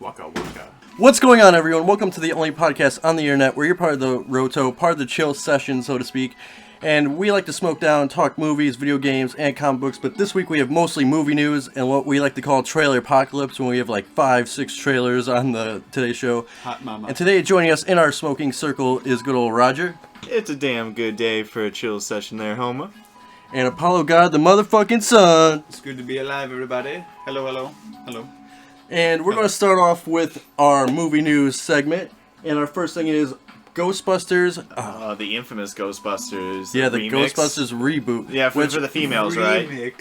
Waka waka. What's going on, everyone? Welcome to the only podcast on the internet where you're part of the Roto, part of the chill session, so to speak. And we like to smoke down, talk movies, video games, and comic books. But this week we have mostly movie news and what we like to call trailerpocolypse, when we have like 5-6 trailers on the today's show. Hot mama. And today, joining us in our smoking circle is good old Roger. It's a damn good day for a chill session there, Homer. And Apollo God, the motherfucking sun. It's good to be alive, everybody. Hello, hello, hello. And we're going to start off with our movie news segment. And our first thing is Ghostbusters. The infamous Ghostbusters. Yeah, the remix. Ghostbusters reboot. Yeah, for the females, right? The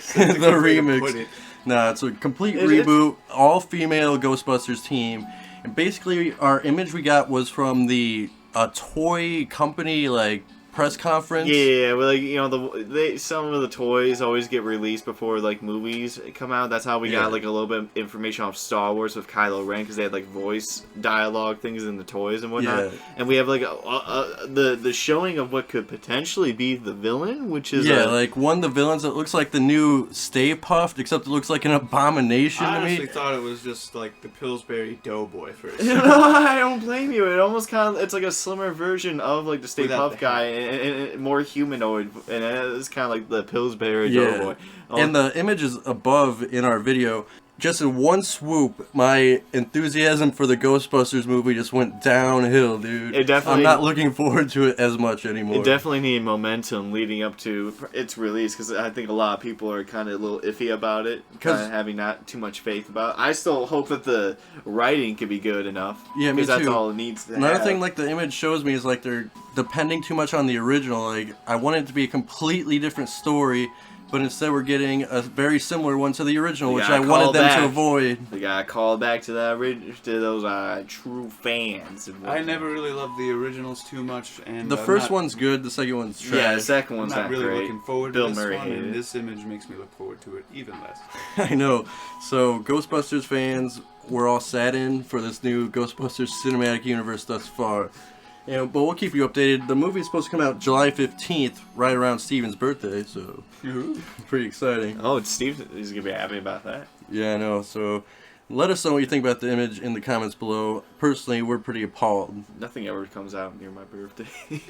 remix. Nah, it's a complete reboot, all-female Ghostbusters team. And basically, our image we got was from the toy company, like, press conference. Yeah, well, like, you know, some of the toys always get released before like movies come out. That's how we got like a little bit of information off Star Wars with Kylo Ren, because they had like voice dialogue things in the toys and whatnot. Yeah. And we have like the showing of what could potentially be the villain, which is like one of the villains that looks like the new Stay Puft, except it looks like an abomination. I to me. honestly thought it was just like the Pillsbury Doughboy for a second. I don't blame you. It almost it's like a slimmer version of like the Stay Puft guy. And more humanoid, and it's kind of like the Pillsbury Doughboy. And the images above in our video, just in one swoop, my enthusiasm for the Ghostbusters movie just went downhill, dude. It definitely, I'm not looking forward to it as much anymore. It definitely needed momentum leading up to its release, because I think a lot of people are kind of a little iffy about it, kind of having not too much faith about it. I still hope that the writing could be good enough. Yeah, me too. Because that's all it needs to Another thing, like, the image shows me is, like, they're depending too much on the original. Like, I want it to be a completely different story, but instead we're getting a very similar one to the original, which I wanted them to avoid. We gotta call back to that to those true fans. I never really loved the originals too much, and the first one's good, the second one's trash. Yeah, the second one's not really great. Looking forward Bill to this Murray one, hated and it. this image makes me look forward to it even less. I know. So, Ghostbusters fans, we're all saddened for this new Ghostbusters cinematic universe thus far. But we'll keep you updated. The movie is supposed to come out July 15th, right around Steven's birthday, so pretty exciting. Oh, Steve is going to be happy about that. Yeah, I know. So let us know what you think about the image in the comments below. Personally, we're pretty appalled. Nothing ever comes out near my birthday.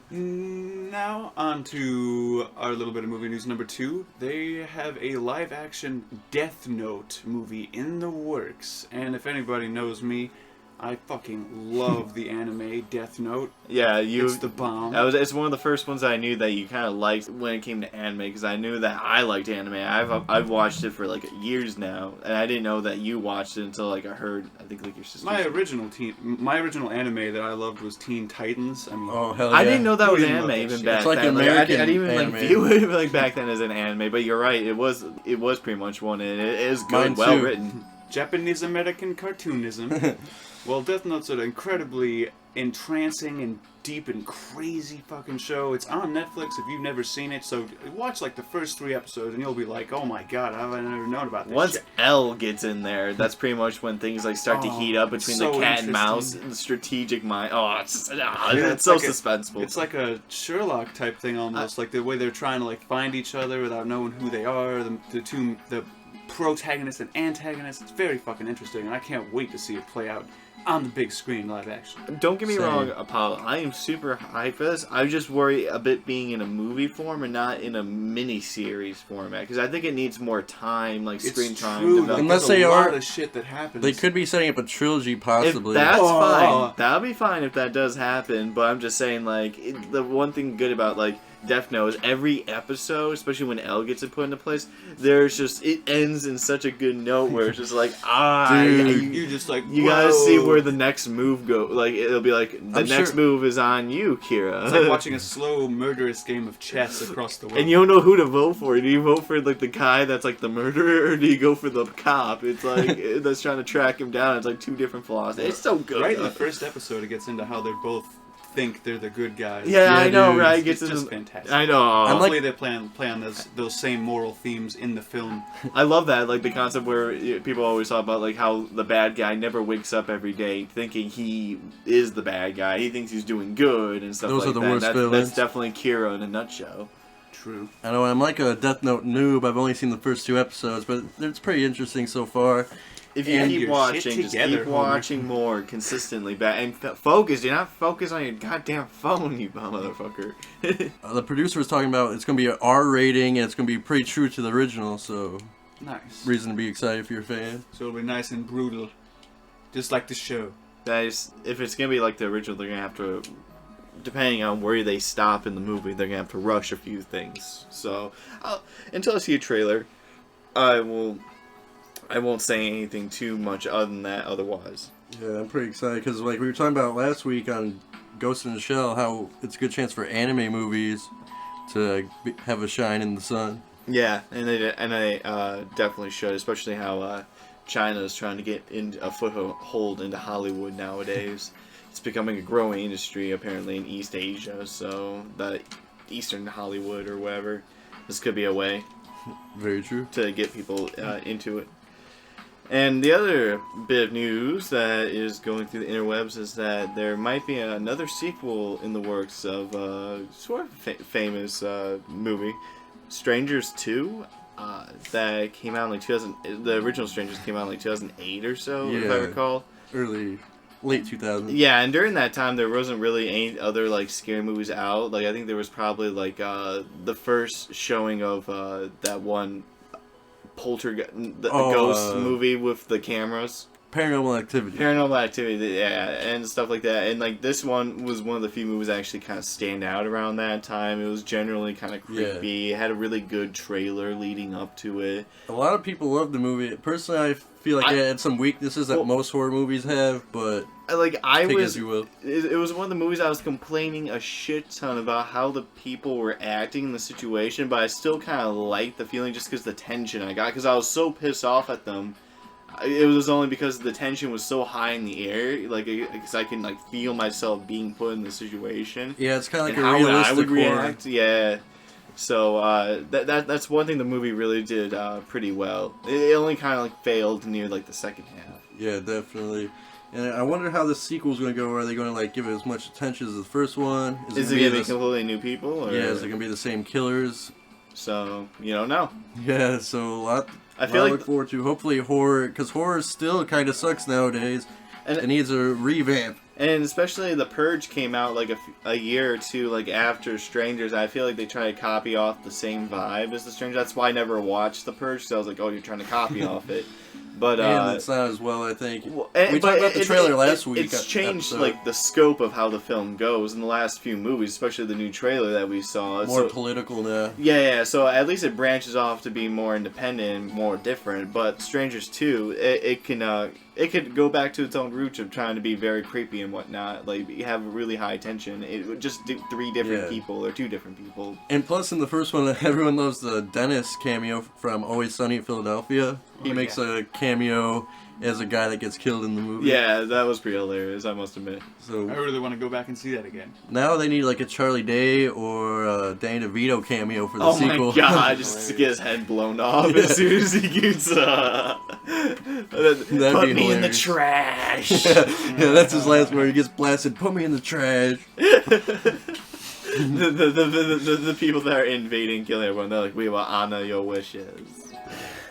Now, on to our little bit of movie news number 2. They have a live-action Death Note movie in the works, and if anybody knows me, I fucking love the anime Death Note. Yeah, it's the bomb. It's one of the first ones I knew that you kind of liked when it came to anime, because I knew that I liked anime. I've watched it for like years now, and I didn't know that you watched it until like I heard. I think like your sister. My original anime that I loved was Teen Titans. I mean, oh hell yeah! I didn't know that was anime even back it's like then. American I didn't even anime. like view it like back then as an anime. But you're right, it was pretty much one, and it is good, well written. Japanese American cartoonism. Well, Death Note's an incredibly entrancing and deep and crazy fucking show. It's on Netflix if you've never seen it, so watch like the first 3 episodes and you'll be like, oh my god, how have I never known about this Once shit? L gets in there, that's pretty much when things like start to heat up between the cat and mouse and the strategic mind. Oh, it's so like suspenseful. It's like a Sherlock type thing almost, like the way they're trying to like find each other without knowing who they are. The protagonist and antagonist. It's very fucking interesting, and I can't wait to see it play out on the big screen live action. Don't get me wrong, Apollo. I am super hyped for this. I just worry a bit being in a movie form and not in a mini-series format, because I think it needs more time, like screen time. True, unless they are, a lot of shit that happens. They could be setting up a trilogy, possibly. If that's fine. That'll be fine if that does happen. But I'm just saying, like, the one thing good about like Death Note is every episode, especially when L gets it put into place, it ends in such a good note where it's just like, dude, you just like, you gotta see where the next move goes. Like, it'll be like, the next move is on you, Kira. It's like watching a slow, murderous game of chess across the world. And you don't know who to vote for. Do you vote for, like, the guy that's, like, the murderer, or do you go for the cop? It's like, that's trying to track him down. It's like 2 different philosophies. It's so good. Right in the first episode, it gets into how they're both think they're the good guys. Yeah, I know, dude. right? It's just fantastic. I know. Hopefully they play on those same moral themes in the film. I love that, like the concept where people always talk about like how the bad guy never wakes up every day thinking he is the bad guy. He thinks he's doing good and stuff Those like are the that. worst villains. That's definitely Kira in a nutshell. True. I know I'm like a Death Note noob. I've only seen the first 2 episodes, but it's pretty interesting so far. If you And keep your watching, shit just together, keep Homer. watching more consistently. And focus. Do not focus on your goddamn phone, you motherfucker. The producer was talking about it's going to be an R rating and it's going to be pretty true to the original, so Nice. reason to be excited if you're a fan. So it'll be nice and brutal, just like the show. Guys, if it's gonna be like the original, they're gonna have to, depending on where they stop in the movie, they're gonna have to rush a few things. So, until I see a trailer, I won't say anything too much other than that. Otherwise, Yeah, I'm pretty excited because like we were talking about last week on Ghost in the Shell, how it's a good chance for anime movies to have a shine in the sun. yeah, and they definitely should, especially how China is trying to get a foothold into Hollywood nowadays. It's becoming a growing industry apparently in East Asia, so the Eastern Hollywood or whatever. This could be a way Very true. to get people into it. And the other bit of news that is going through the interwebs is that there might be another sequel in the works of sort of famous movie, Strangers 2. That came out in like the original Strangers came out in like 2008 or so, if I Yeah. recall. Late 2000s. Yeah, and during that time there wasn't really any other like scary movies out. Like I think there was probably like the first showing of that one Poltergeist, the ghost movie with the cameras. Paranormal Activity. Paranormal Activity, yeah, and stuff like that. And like this one was one of the few movies that actually kind of stand out around that time. It was generally kind of creepy. It had a really good trailer leading up to it. A lot of people love the movie. Personally, I feel like it had some weaknesses that most horror movies have, but take it as you will. It was one of the movies I was complaining a shit ton about how the people were acting in the situation, but I still kind of liked the feeling just because the tension I got, because I was so pissed off at them. It was only because the tension was so high in the air, like, because I can, like, feel myself being put in the situation. Yeah, it's kind of like and a how realistic I would horror. react. Yeah. So, that's one thing the movie really did pretty well. It only kind of, like, failed near, like, the second half. Yeah, definitely. And I wonder how the sequel's going to go. Are they going to, like, give it as much attention as the first one? Is it going to be completely new people? Or? Yeah, is it going to be the same killers? So, you don't know. Yeah, so a lot I feel to like look forward to. Hopefully horror, because horror still kind of sucks nowadays. And it needs a revamp. And especially The Purge came out like a year or two like after Strangers. I feel like they try to copy off the same vibe as The Strangers. That's why I never watched The Purge, because I was like, oh, you're trying to copy off it. But and it's not as well, I think. We talked about the trailer last week. It's changed like the scope of how the film goes in the last few movies, especially the new trailer that we saw. More political now. Yeah. So at least it branches off to be more independent, more different. But Strangers 2, it could go back to its own roots of trying to be very creepy and whatnot. Like you have really high tension. It would just do 3 different people or 2 different people. And plus, in the first one, everyone loves the Dennis cameo from Always Sunny in Philadelphia. He makes a cameo as a guy that gets killed in the movie. Yeah, that was pretty hilarious, I must admit. So I really want to go back and see that again. now they need like a Charlie Day or a Danny DeVito cameo for the sequel. Oh my god, just to get his head blown off as soon as he gets put me in the trash. Yeah, that's his last word. He gets blasted. Put me in the trash. the people that are invading, killing everyone, they're like, we will honor your wishes.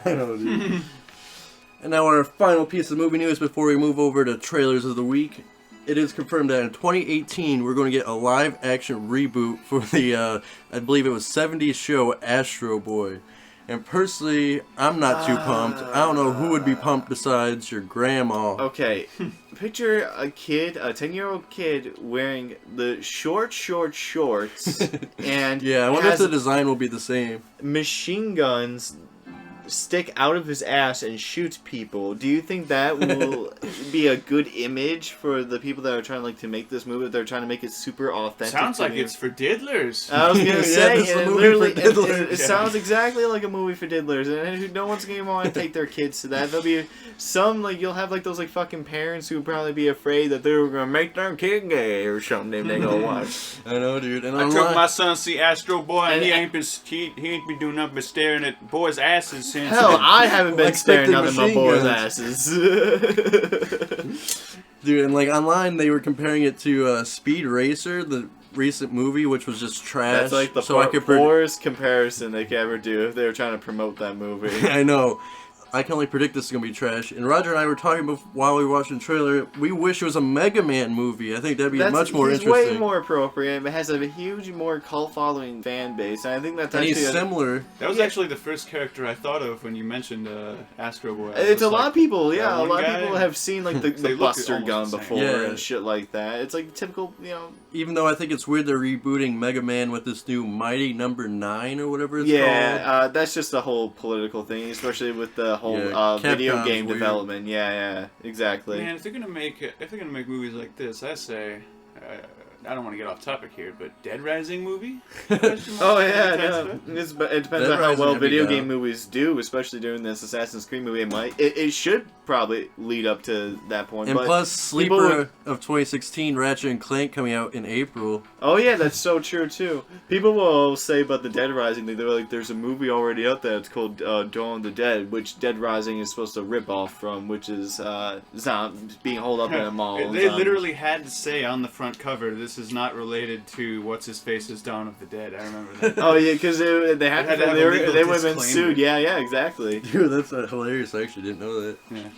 I know, dude. And now our final piece of movie news before we move over to trailers of the week. It is confirmed that in 2018 we're going to get a live-action reboot for the, I believe it was 70s show Astro Boy. And personally, I'm not too pumped. I don't know who would be pumped besides your grandma. Okay, picture a kid, a 10-year-old kid wearing the shorts, and Yeah, I wonder if the design will be the same. machine guns stick out of his ass and shoots people. Do you think that will be a good image for the people that are trying to make this movie? They're trying to make it super authentic. Sounds like it's for diddlers. I was gonna say, this is a it movie literally, for diddlers. it sounds exactly like a movie for diddlers, and no one's gonna want to take their kids to that. There'll be some you'll have those fucking parents who would probably be afraid that they were gonna make their kid gay or something. They gonna watch. I know, dude. And I took my son to see Astro Boy, and he ain't been doing nothing but staring at boys' asses since. Hell, I haven't been staring Expecting nothing but boys' machine asses. Dude, and online they were comparing it to Speed Racer, the recent movie, which was just trash. That's like the so poorest comparison they could ever do if they were trying to promote that movie. I know. I can only predict this is going to be trash. And Roger and I were talking while we were watching the trailer, we wish it was a Mega Man movie. I think that'd be much more interesting. He's way more appropriate. It has a huge, more cult-following fan base. And I think that's and actually... he's similar. That was actually the first character I thought of when you mentioned Astro Boy. It's a lot of people, yeah. A one lot of guy? people have seen like the Buster gun almost the before same. and shit like that. It's like typical, you know... Even though I think it's weird they're rebooting Mega Man with this new Mighty Number 9 or whatever it's called. Yeah, that's just the whole political thing, especially with the whole video game weird. development. Yeah, exactly. Man, if they're gonna make movies like this, I say, I don't want to get off topic here, but Dead Rising movie? Oh yeah, no. It depends on how well video game down. movies do, especially during this Assassin's Creed movie. It should probably lead up to that point. And but plus, Sleeper of 2016, Ratchet and Clank coming out in April. Oh yeah, that's so true too. People will say about the Dead Rising thing. They're like, "There's a movie already out there. It's called Dawn of the Dead," which Dead Rising is supposed to rip off from, which is being holed up in a mall. They literally had to say on the front cover, "This is not related to what's his face's Dawn of the Dead." I remember that. Oh yeah, because they would have been disclaimer. sued. Yeah, exactly. Dude, that's hilarious. I actually didn't know that. Yeah.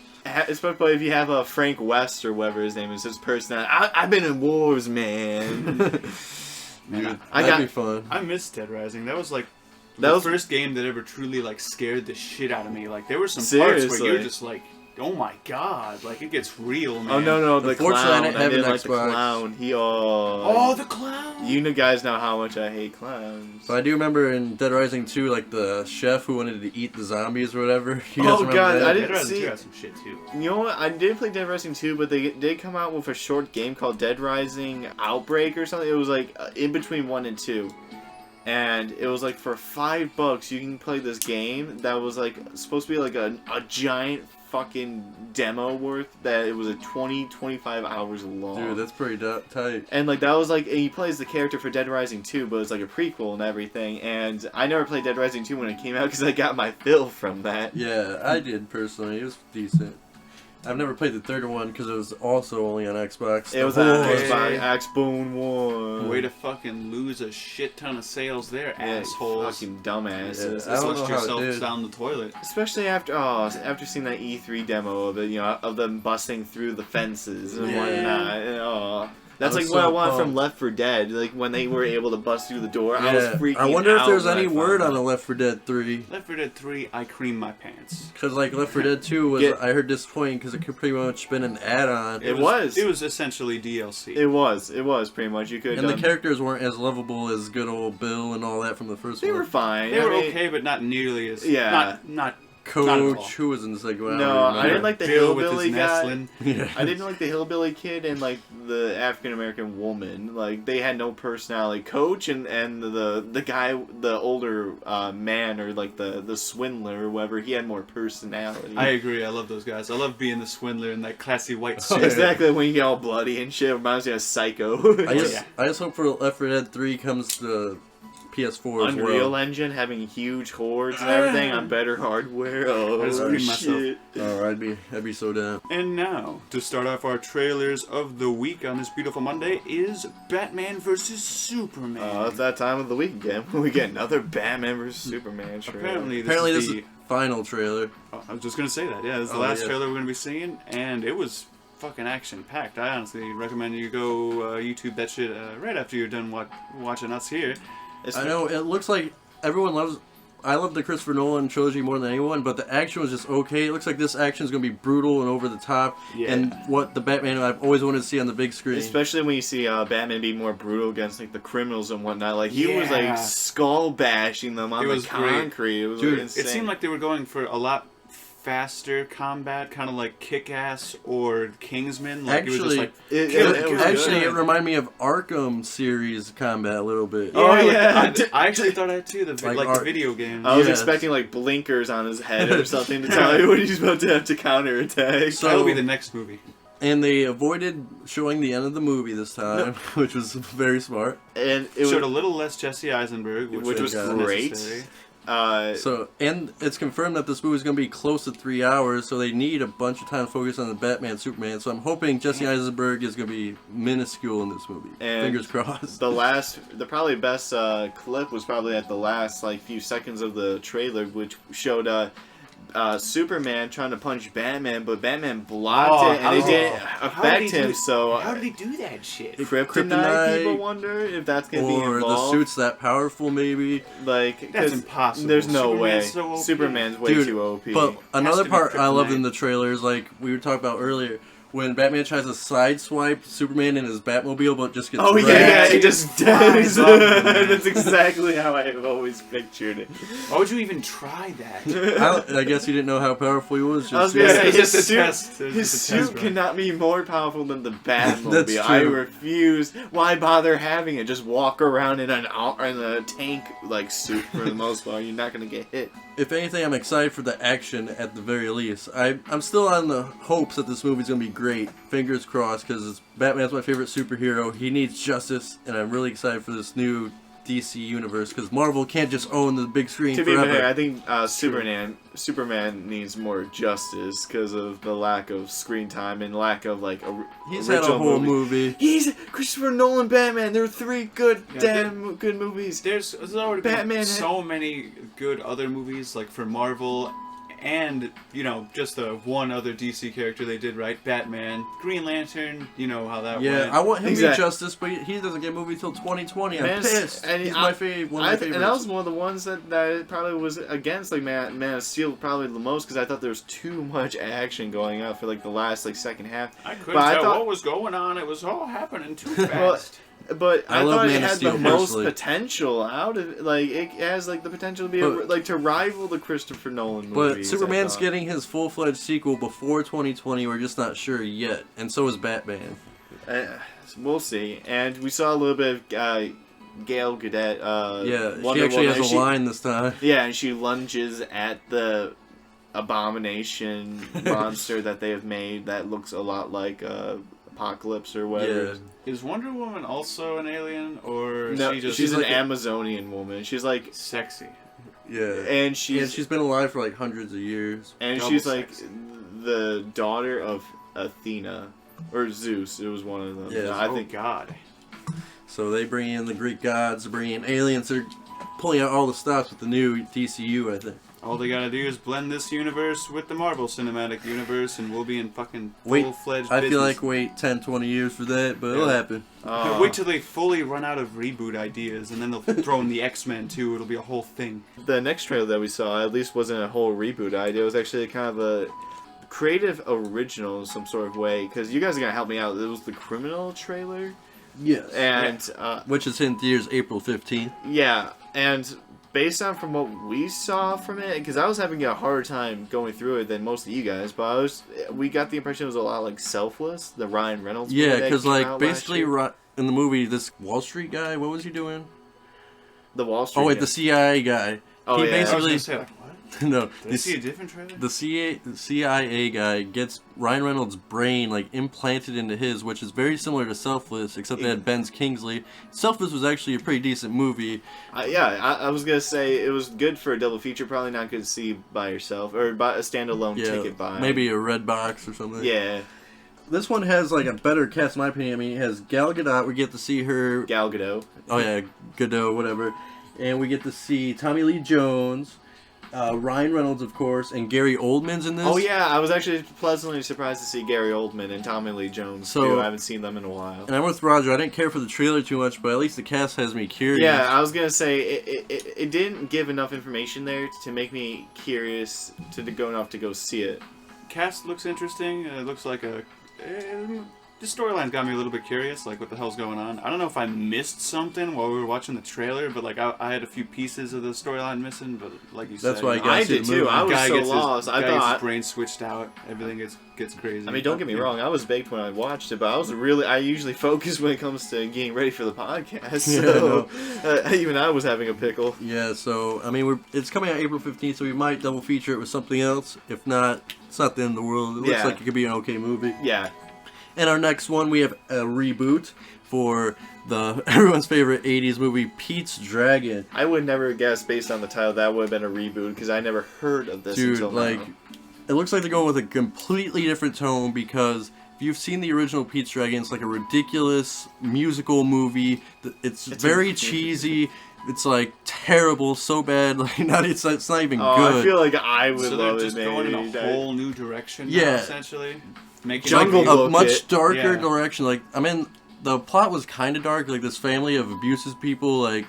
Especially if you have a Frank West or whatever his name is, his personality. I've been in wars, man. Dude, that'd be fun. I miss Dead Rising. That was like the first game that ever truly like scared the shit out of me. Like there were some parts where you're just like, oh my god, like it gets real, man. Oh no, the clown. I didn't like Xbox. the clown. The clown. You guys know how much I hate clowns. But I do remember in Dead Rising 2, like the chef who wanted to eat the zombies or whatever. You guys remember god, that? I Dead didn't Rising see. 2 has some shit too. You know what? I did play Dead Rising 2, but they did come out with a short game called Dead Rising Outbreak or something. It was like in between 1 and 2. And it was like for $5 you can play this game that was like supposed to be like a giant fucking demo worth that it was 25 hours long. Dude, that's pretty tight. And like that was like, and he plays the character for Dead Rising 2, but it's like a prequel and everything. And I never played Dead Rising 2 when it came out because I got my fill from that. Yeah, I did personally. It was decent. I've never played the third one because it was also only on Xbox. It was on Xbox, Xbone 1. Way to fucking lose a shit ton of sales there, assholes. Fucking dumbasses. Yeah, I don't know Flushed how it yourself did. down the toilet. Especially after seeing that E3 demo of it, of them busting through the fences and whatnot. That's like what I want from Left 4 Dead. Like when they were able to bust through the door, I was freaking out. I wonder if there's when any I word found on the Left 4 Dead 3. Left 4 Dead 3, I cream my pants. Because like Left 4 Dead 2 was, I heard, disappointing because it could pretty much been an add-on. It was essentially DLC. It was pretty much. You could. And the characters weren't as lovable as good old Bill and all that from the first one. They were fine. They were okay, but not nearly as not Coach, who was in the second one? No, I didn't like the hillbilly guy. Yeah. I didn't like the hillbilly kid and like the African American woman. Like they had no personality. Coach and the guy, the older man or like the swindler or whatever, he had more personality. I agree. I love those guys. I love being the swindler in that classy white suit. Exactly, when you get all bloody and shit, reminds me of Psycho. I just hope for Left 4 Dead 3 comes to PS4 as well. Unreal Engine having huge hordes and everything on better hardware. Oh shit! Oh, I'd be so down. And now, to start off our trailers of the week on this beautiful Monday, is Batman vs. Superman. It's that time of the week again. We get another Batman vs. Superman trailer. Apparently this is the final trailer. I was just gonna say that. Yeah, this is the last trailer we're gonna be seeing, and it was fucking action-packed. I honestly recommend you go YouTube that shit right after you're done watching us here. I know, it looks like everyone loves... I love the Christopher Nolan trilogy more than anyone, but the action was just okay. It looks like this action is going to be brutal and over the top, and what the Batman I've always wanted to see on the big screen. Especially when you see Batman being more brutal against like the criminals and whatnot. Like he was like skull bashing them on the concrete. Great. It was Dude, insane. it seemed like they were going for a lot faster combat, kind of like Kick-Ass or Kingsman. Like actually, it was just like it reminded me of Arkham series combat a little bit. Yeah, I actually thought that too. The video game. I was expecting like blinkers on his head or something to tell you when he's about to have to counterattack. So that'll be the next movie. And they avoided showing the end of the movie this time, which was very smart. And it showed a little less Jesse Eisenberg, which was great. Necessary. And it's confirmed that this movie is going to be close to 3 hours, so they need a bunch of time to focus on the Batman, Superman. So I'm hoping Jesse Eisenberg is going to be minuscule in this movie. And fingers crossed. The probably best clip was probably at the last like few seconds of the trailer, which showed Superman trying to punch Batman, but Batman blocked it, and it didn't affect him. So how did he do that shit? Kryptonite, people wonder if that's gonna be involved. Or the suit's that powerful, maybe. Like, that's impossible. There's no way. So OP. Superman's way too OP. But another part I loved in the trailer is like we were talking about earlier. When Batman tries to sideswipe Superman in his Batmobile, but just gets he just does. That's exactly how I have always pictured it. Why would you even try that? I guess he didn't know how powerful he was. I was gonna say, his suit cannot be more powerful than the Batmobile. That's true. I refuse. Why bother having it? Just walk around in a tank like suit for the most part. You're not gonna get hit. If anything, I'm excited for the action at the very least. I'm still on the hopes that this movie's gonna be great. Fingers crossed, because Batman's my favorite superhero. He needs justice, and I'm really excited for this new DC universe, because Marvel can't just own the big screen forever. To be fair, I think Superman needs more justice because of the lack of screen time and lack of like he's had a whole movie. He's Christopher Nolan Batman. There are 3 good good movies. There's already been so many good other movies like for Marvel. And, you know, just the one other DC character they did right, Batman, Green Lantern, you know how that went. Yeah, I want him to be Justice, but he doesn't get a movie till 2020. I'm pissed. And he's my favorite, one of my favorites. And that was one of the ones that probably was against like Man of Steel probably the most, because I thought there was too much action going on for like the last like second half. I couldn't tell what was going on. It was all happening too fast. But I thought it had the most potential out of it. Like, it has like the potential to be to rival the Christopher Nolan movies. But Superman's getting his full-fledged sequel before 2020. We're just not sure yet, and so is Batman. We'll see. And we saw a little bit of Gal Gadot. She actually has a line this time. Yeah, and she lunges at the abomination monster that they have made that looks a lot like Apocalypse or whatever. Yeah. Is Wonder Woman also an alien, or no? She's an like Amazonian woman. She's like sexy. Yeah, and she's been alive for like hundreds of years. And she's like the daughter of Athena or Zeus. It was one of them. Yeah, I think God. So they bring in the Greek gods, bring in aliens. They're pulling out all the stops with the new DCU, I think. All they gotta do is blend this universe with the Marvel Cinematic Universe, and we'll be in fucking full-fledged business. I feel like wait 10, 20 years for that, but it'll happen. Wait till they fully run out of reboot ideas, and then they'll throw in the X-Men too. It'll be a whole thing. The next trailer that we saw, at least, wasn't a whole reboot idea. It was actually kind of a creative original in some sort of way. Because you guys are gonna help me out. It was the Criminal trailer. Yes. And which is in theaters April 15th. Yeah, and based on from what we saw from it, because I was having a harder time going through it than most of you guys, but we got the impression it was a lot like Selfless, the Ryan Reynolds movie. Yeah, because like basically in the movie, this Wall Street guy, what was he doing? The Wall Street. Oh wait, the CIA guy. Oh, he yeah. basically I was gonna say, like, what? No, Did I see a different trailer? The CIA guy gets Ryan Reynolds' brain like implanted into his, which is very similar to Selfless, except they had Ben Kingsley. Selfless was actually a pretty decent movie. I was gonna say it was good for a double feature, probably not good to see by yourself or buy a standalone ticket buy. Maybe a red box or something. Yeah. This one has like a better cast, in my opinion. I mean, it has Gal Gadot. We get to see her. Gal Gadot. Oh yeah, Gadot, whatever. And we get to see Tommy Lee Jones. Ryan Reynolds, of course, and Gary Oldman's in this. Oh yeah, I was actually pleasantly surprised to see Gary Oldman and Tommy Lee Jones too. I haven't seen them in a while. And I'm with Roger. I didn't care for the trailer too much, but at least the cast has me curious. Yeah, I was gonna say it didn't give enough information there to make me curious to go see it. Cast looks interesting. It looks like the storyline got me a little bit curious, like what the hell's going on. I don't know if I missed something while we were watching the trailer, but like I had a few pieces of the storyline missing. But like you said, that's why I did too. I was so lost. I thought his brain switched out. Everything gets crazy. I mean, don't get me wrong. I was baked when I watched it, but I usually focus when it comes to getting ready for the podcast. So even I was having a pickle. Yeah. So I mean, it's coming out April 15th, so we might double feature it with something else. If not, it's not the end of the world. It looks like it could be an okay movie. Yeah. And our next one, we have a reboot for everyone's favorite 80s movie, Pete's Dragon. I would never guess, based on the title, that would have been a reboot, because I never heard of this until now. It looks like they're going with a completely different tone, because you've seen the original Pete's Dragon, it's like a ridiculous musical movie. It's very cheesy. It's like terrible, so bad. Like it's not even good. I feel like I would love it. So they're just going in a whole new direction. Yeah, now, essentially. Making Jungle like Book a much darker Yeah. direction. Like I mean, the plot was kind of dark. Like this family of abuses people. Like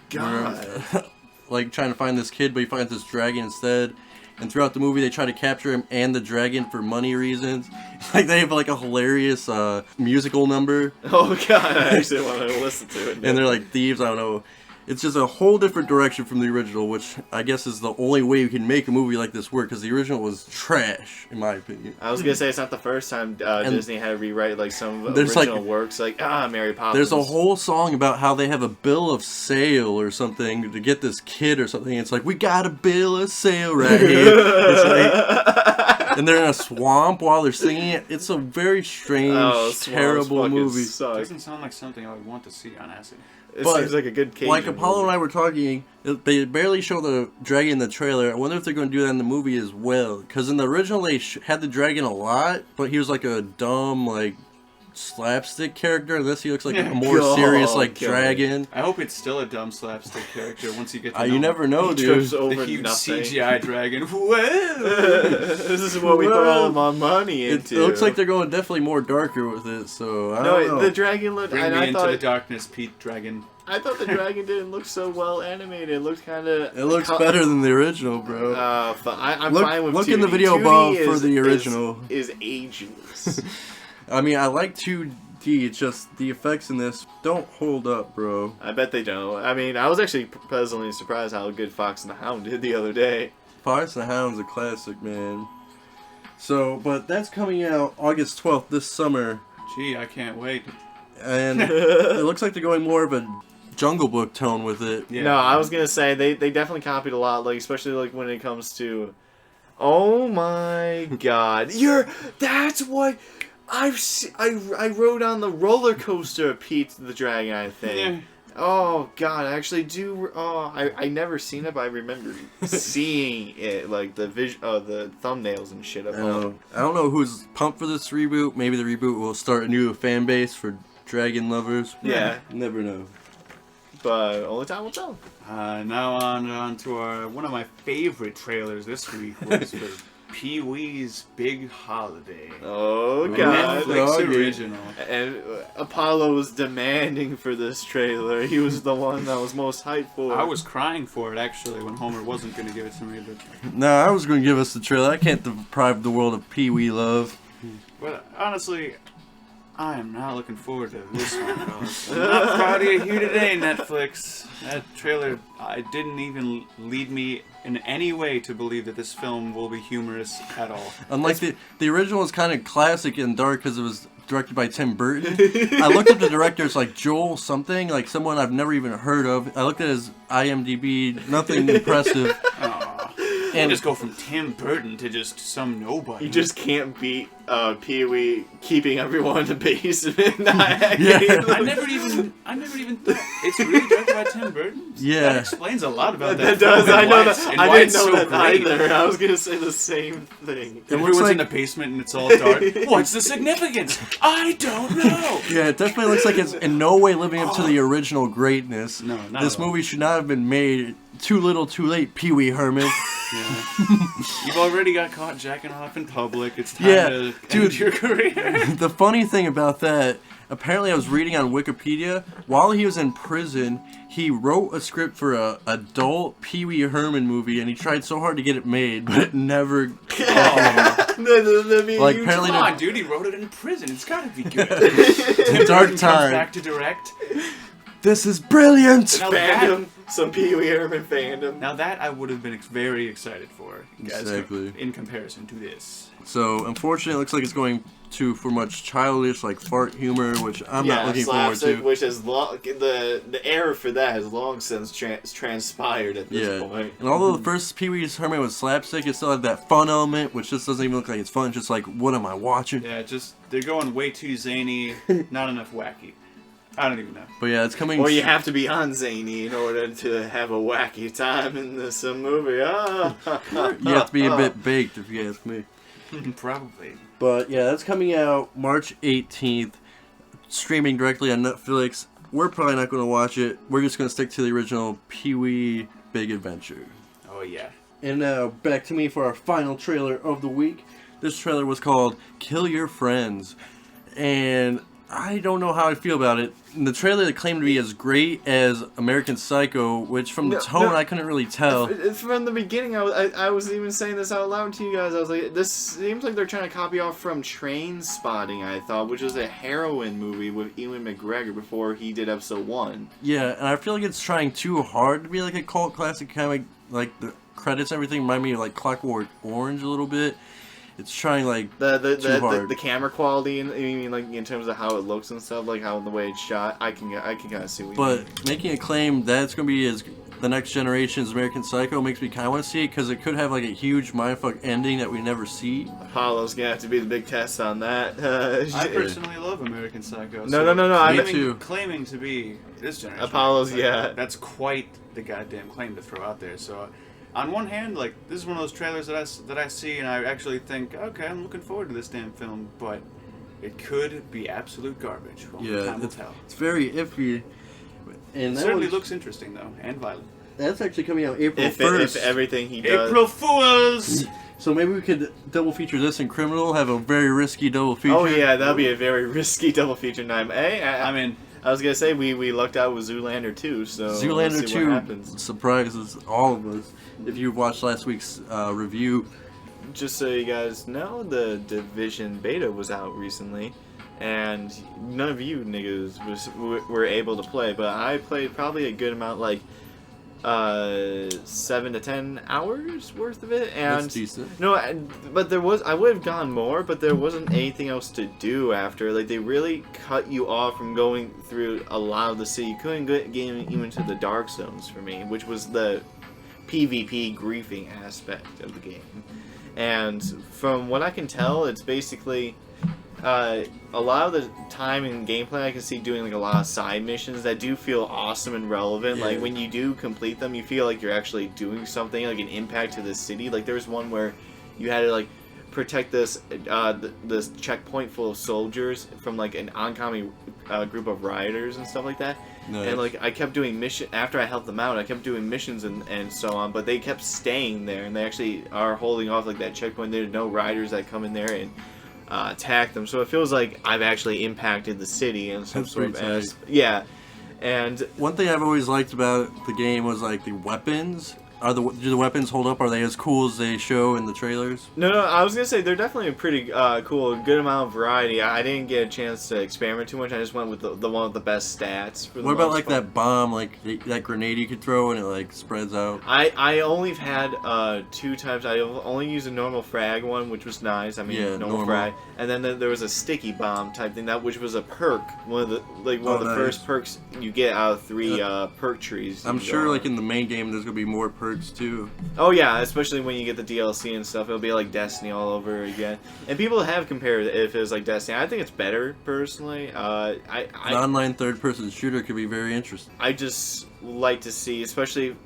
like trying to find this kid, but he finds this dragon instead. And throughout the movie, they try to capture him and the dragon for money reasons. Like they have like a hilarious musical number. Oh god, I actually want to listen to it. And they're like thieves. I don't know. It's just a whole different direction from the original, which I guess is the only way you can make a movie like this work, because the original was trash, in my opinion. I was gonna say it's not the first time Disney had to rewrite like some original works, like Mary Poppins. There's a whole song about how they have a bill of sale or something to get this kid or something. It's like, we got a bill of sale right here. It's like, and they're in a swamp while they're singing it. It's a very strange, terrible movie. It doesn't sound like something I would want to see on acid. It seems like a good Cajun like Apollo movie. and I were talking, they barely show the dragon in the trailer. I wonder if they're going to do that in the movie as well. Because in the original, they had the dragon a lot, but he was like a dumb, like, slapstick character. This he looks like a more serious, like, dragon. I hope it's still a dumb slapstick character once you get to know You never know, He dude. trips over the huge nothing. CGI dragon. Whoa! This is what we put all my money into. It looks like they're going definitely more darker with it, so I don't know. No, the dragon looked... Bring and me I into thought, the darkness, Pete Dragon. I thought the dragon didn't look so well animated. It looked kind of... It looks better than the original, bro. I'm fine with 2D. Look in the video 2D above for the original. Is ageless. I mean, I like 2D, it's just the effects in this don't hold up, bro. I bet they don't. I mean, I was actually pleasantly surprised how good Fox and the Hound did the other day. Fox and the Hound's a classic, man. So, but that's coming out August 12th this summer. Gee, I can't wait. And it looks like they're going more of a Jungle Book tone with it. Yeah. No, I was gonna say they definitely copied a lot, like especially like when it comes to. Oh my God! That's what I rode on the roller coaster of Pete the Dragon. I think. Yeah. Oh God, I actually do. Oh, I never seen it, but I remember seeing it, like the the thumbnails and shit. I don't know who's pumped for this reboot. Maybe the reboot will start a new fan base for dragon lovers. Yeah. Never know. But only time will tell. Now on to one of my favorite trailers this week was for Peewees Big Holiday. Oh God! Netflix original. And Apollo was demanding for this trailer. He was the one that was most hyped for it. I was crying for it actually when Homer wasn't going to give it to me, but No, I was going to give us the trailer. I can't deprive the world of Pee-wee love. honestly, I am not looking forward to this one, fellas. I'm not proud of you here today, Netflix. That trailer didn't even lead me in any way to believe that this film will be humorous at all. Unlike the original was kind of classic and dark because it was directed by Tim Burton. I looked up the director, it's like Joel something, like someone I've never even heard of. I looked at his IMDb, nothing impressive. And just go from Tim Burton to just some nobody. You just can't beat Pee-wee keeping everyone in the basement. Yeah. I never even thought it's really directed by Tim Burton. Yeah. That explains a lot about That that. does. film I and know why that. it's- and I why didn't it's know so that great. either. I was gonna say the same thing. Everyone's like- in the basement and it's all dark. What's the significance? I don't know. Yeah, it definitely looks like it's in no way living up to the original greatness. No, not This at all. movie should not have been made. Too little, too late, Pee-wee Herman. Yeah. You've already got caught jacking off in public. It's time Yeah, to dude. end your career. The funny thing about that, apparently I was reading on Wikipedia, while he was in prison, he wrote a script for a adult Pee-wee Herman movie, and he tried so hard to get it made, but it never Like apparently Come on, dude. He wrote it in prison. It's got to be good. dark Comes time. back to direct. This is brilliant! Now that, fandom, some Pee-wee Herman fandom. now that I would have been very excited for, Exactly. in comparison to this. So, unfortunately, it looks like it's going for much childish, like fart humor, which I'm not looking forward slapstick, to. which has the error for that has long since transpired at this point. And although the first Pee-wee's Herman was slapstick, it still had that fun element, which just doesn't even look like it's fun. It's just like, what am I watching? Yeah, they're going way too zany, not enough wacky. I don't even know. But yeah, it's coming. Or you have to be unzany in order to have a wacky time in this movie. You have to be a bit baked, if you ask me. Probably. But yeah, that's coming out March 18th, streaming directly on Netflix. We're probably not going to watch it. We're just going to stick to the original Pee-wee Big Adventure. Oh, yeah. And now, back to me for our final trailer of the week. This trailer was called Kill Your Friends. And I don't know how I feel about it. The trailer claimed to be as great as American Psycho, which from the tone I couldn't really tell. From the beginning, I was even saying this out loud to you guys. I was like, this seems like they're trying to copy off from Train Spotting, I thought, which was a heroin movie with Ewan McGregor before he did episode 1. Yeah, and I feel like it's trying too hard to be like a cult classic, kind of like the credits, everything remind me of like Clockwork Orange a little bit. It's trying like too hard. The camera quality, like in terms of how it looks and stuff, like how the way it's shot, I can kind of see what you mean. But making a claim that it's going to be as the next generation's American Psycho makes me kind of want to see it because it could have like a huge mindfuck ending that we never see. Apollo's gonna have to be the big test on that. I personally love American Psycho. No. Claiming to be this generation. Apollo's, yeah. That's quite the goddamn claim to throw out there. So, on one hand, like, this is one of those trailers that I see and I actually think, okay, I'm looking forward to this damn film, but it could be absolute garbage. Only time will tell. It's very iffy. And it certainly looks interesting, though, and violent. That's actually coming out April 1st. If everything he does... April Fools! So maybe we could double feature this and Criminal, have a very risky double feature. Oh yeah, that'd be a very risky double feature night. Hey, I was gonna say we lucked out with Zoolander 2, so Zoolander let's see 2 what happens. surprises all of us. If you watched last week's review, just so you guys know, the Division beta was out recently, and none of you niggas were able to play, but I played probably a good amount, like 7 to 10 hours worth of it, and that's decent. No, but I would have gone more, but there wasn't anything else to do after. Like, they really cut you off from going through a lot of the city. You couldn't get even to the dark zones for me, which was the PvP griefing aspect of the game. And from what I can tell, it's basically a lot of the time in gameplay I can see doing like a lot of side missions that do feel awesome and relevant. Like when you do complete them, you feel like you're actually doing something, like an impact to the city. Like there was one where you had to like protect this this checkpoint full of soldiers from like an oncoming group of rioters and stuff like that. Nice. And like I kept doing mission after I helped them out. I kept doing missions and so on, but they kept staying there, and they actually are holding off like that checkpoint. There's no riders that come in there and attack them, so it feels like I've actually impacted the city in some sort of yeah. And one thing I've always liked about the game was like the weapons. Do the weapons hold up? Are they as cool as they show in the trailers? No, I was gonna say they're definitely a pretty cool, good amount of variety. I didn't get a chance to experiment too much. I just went with the one with the best stats. For the what about like that bomb, like that grenade you could throw and it like spreads out? I only had 2 times. I only used a normal frag one, which was nice. I mean, normal frag, and then there was a sticky bomb type thing which was a perk. One of the first perks you get out of 3 perk trees. I'm sure, like in the main game, there's gonna be more perks too. Oh yeah, especially when you get the DLC and stuff, it'll be like Destiny all over again. And people have compared it if it was like Destiny. I think it's better personally. An online third-person shooter could be very interesting. I just like to see, especially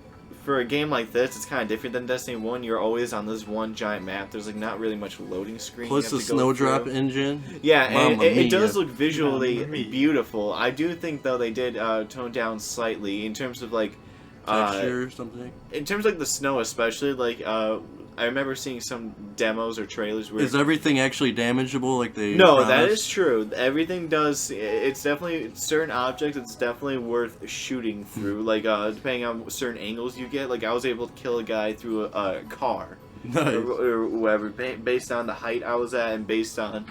for a game like this, it's kind of different than Destiny 1. You're always on this one giant map. There's like not really much loading screen. Plus the snowdrop engine. Yeah, and it does look visually beautiful. I do think though they did tone down slightly in terms of like texture or something. In terms of like the snow, especially, like I remember seeing some demos or trailers where... Is everything actually damageable like they No, promised? that is true. Everything does... It's definitely... Certain objects, it's definitely worth shooting through. Like, depending on certain angles you get. Like, I was able to kill a guy through a car. Nice. Or whatever. Based on the height I was at and based on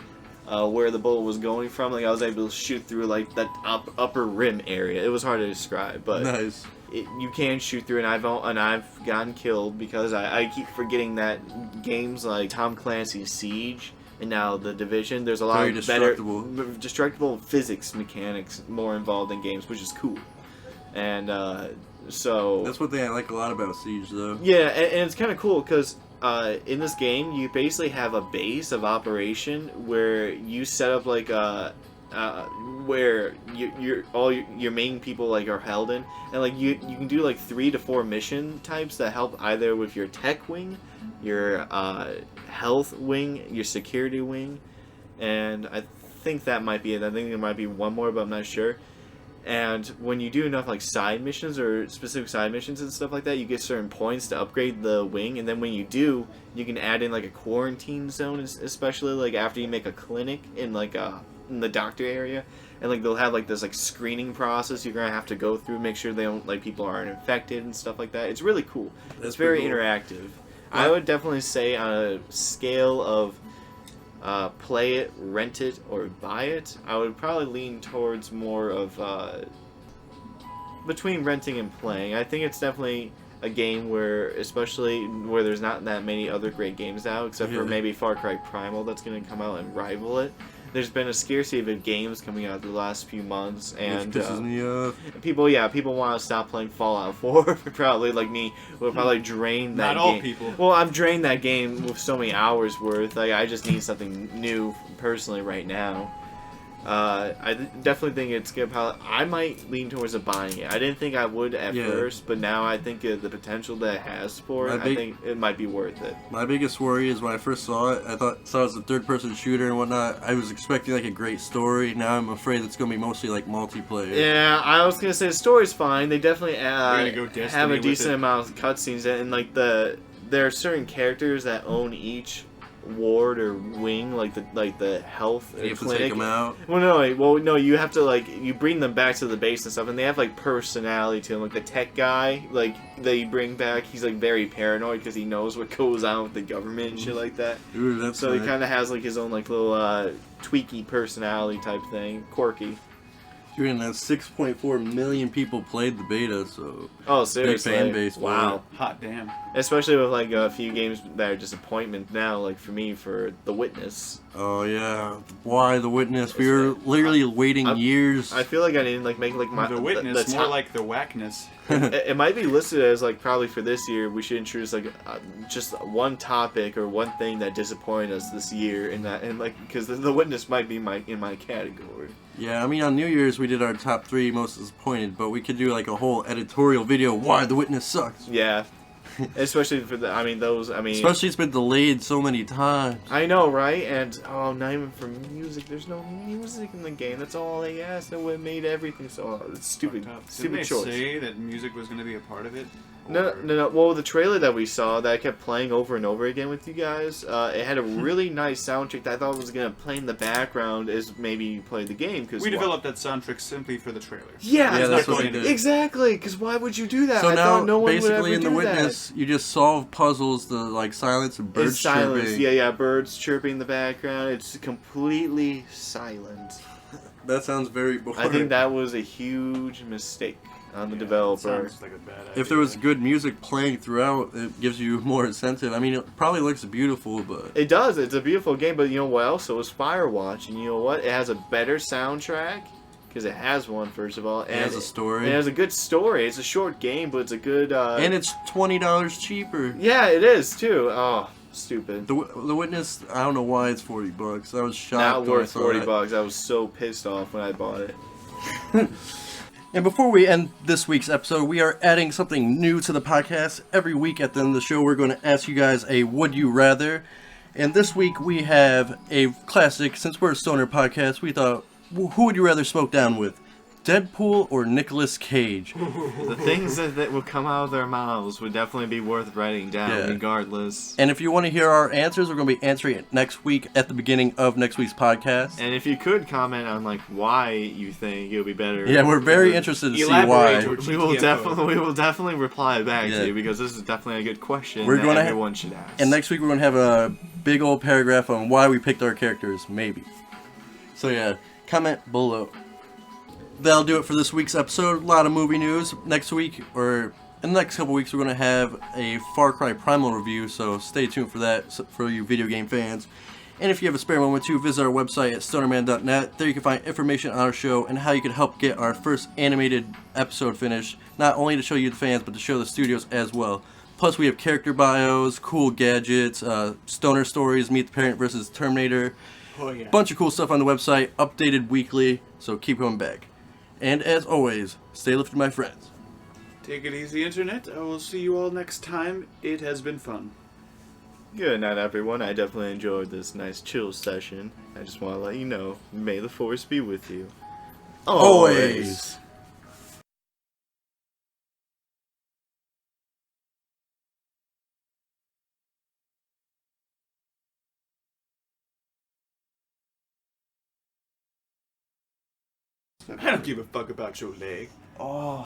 where the bullet was going from. Like, I was able to shoot through, like, that upper rim area. It was hard to describe, but... Nice. You can shoot through, and I've gotten killed because I keep forgetting that games like Tom Clancy's Siege and now The Division, there's a lot of better destructible physics mechanics more involved in games, which is cool. And so that's one thing I like a lot about Siege, though. Yeah, and it's kind of cool because in this game you basically have a base of operation where you set up like where all your main people like are held in, and like you can do like 3 to 4 mission types that help either with your tech wing, your health wing, your security wing, and I think that might be it. I think there might be one more, but I'm not sure. And when you do enough like side missions or specific side missions and stuff like that, you get certain points to upgrade the wing. And then when you do, you can add in like a quarantine zone, especially like after you make a clinic in like in the doctor area. And like they'll have like this like screening process you're gonna have to go through, make sure they don't like people aren't infected and stuff like that. It's really cool. It's very cool. Interactive. I would definitely say on a scale of play it, rent it, or buy it, I would probably lean towards more of between renting and playing. I think it's definitely a game where, especially where there's not that many other great games out, except for maybe Far Cry Primal that's going to come out and rival it. There's been a scarcity of games coming out the last few months, and which pisses me off. People want to stop playing Fallout 4. Probably like me, will probably drain that game. Not all people. Well, I've drained that game with so many hours worth. Like I just need something new personally right now. I definitely think it's good. I might lean towards buying it. I didn't think I would at first, but now I think the potential that it has for it, I think it might be worth it. My biggest worry is when I first saw it, I saw it was a third-person shooter and whatnot. I was expecting like a great story. Now I'm afraid it's going to be mostly like multiplayer. Yeah, I was going to say the story's fine. They definitely have a decent amount of cutscenes, and like there are certain characters that own each ward or wing, like the health you have clinic. to take them out. No, you have to you bring them back to the base and stuff, and they have like personality to them. Like the tech guy, like they bring back, he's like very paranoid because he knows what goes on with the government and shit like that. Ooh, that's so he kind of has like his own like little tweaky personality type thing, quirky. And 6.4 million people played the beta, so seriously, big fan base. Wow, hot damn! Especially with like a few games that are disappointment now. Like for me, for The Witness. Oh yeah, why The Witness? We were literally waiting years. I feel like I didn't make like my The Witness more like the whackness. It might be listed as like probably for this year we should introduce like just one topic or one thing that disappointed us this year, and like because the Witness might be in my category. Yeah, I mean on New Year's we did our top 3 most disappointed, but we could do like a whole editorial video why The Witness sucks. Yeah. Especially for especially it's been delayed so many times. I know, right? And not even for music. There's no music in the game. That's all they asked. That would have made everything so it's stupid. Stupid choice. Didn't they say that music was going to be a part of it? No. Well, the trailer that we saw that I kept playing over and over again with you guys, it had a really nice soundtrack that I thought was going to play in the background as maybe you played the game. Cause we developed that soundtrack simply for the trailer. Yeah, that's what we did. Exactly, because why would you do that? So I now, thought no one basically would ever in The Witness, you just solve puzzles to like silence and birds chirping. Yeah, birds chirping in the background. It's completely silent. That sounds very boring. I think that was a huge mistake on the developer. Sounds like a bad idea. If there was good music playing throughout, it gives you more incentive. I mean, it probably looks beautiful, but... It does. It's a beautiful game, but you know what else? So was Firewatch, and you know what? It has a better soundtrack, because it has one, first of all. And it has a story. It has a good story. It's a short game, but it's a good... And it's $20 cheaper. Yeah, it is, too. Oh, stupid. The Witness, I don't know why it's $40. I was shocked. Not worth $40. I was so pissed off when I bought it. And before we end this week's episode, we are adding something new to the podcast. Every week at the end of the show, we're going to ask you guys a Would You Rather. And this week we have a classic. Since we're a stoner podcast, we thought, who would you rather smoke down with? Deadpool or Nicolas Cage? The things that will come out of their mouths would definitely be worth writing down, regardless. And if you want to hear our answers, we're going to be answering it next week at the beginning of next week's podcast. And if you could comment on like why you think it would be better. Yeah, we're very interested to see why. We will definitely reply back to you, because this is definitely a good question everyone should ask. And next week we're going to have a big old paragraph on why we picked our characters, maybe. So yeah, comment below. That'll do it for this week's episode. A lot of movie news. Next week, or in the next couple weeks, we're going to have a Far Cry Primal review, so stay tuned for that for you video game fans. And if you have a spare moment to visit our website at stonerman.net. There you can find information on our show and how you can help get our first animated episode finished, not only to show you the fans, but to show the studios as well. Plus, we have character bios, cool gadgets, stoner stories, Meet the Parent versus Terminator. Oh, yeah. Bunch of cool stuff on the website, updated weekly, so keep coming back. And as always, stay lifted, my friends. Take it easy, Internet. I will see you all next time. It has been fun. Good night, everyone. I definitely enjoyed this nice chill session. I just want to let you know, may the force be with you. Always. I don't give a fuck about your leg. Oh.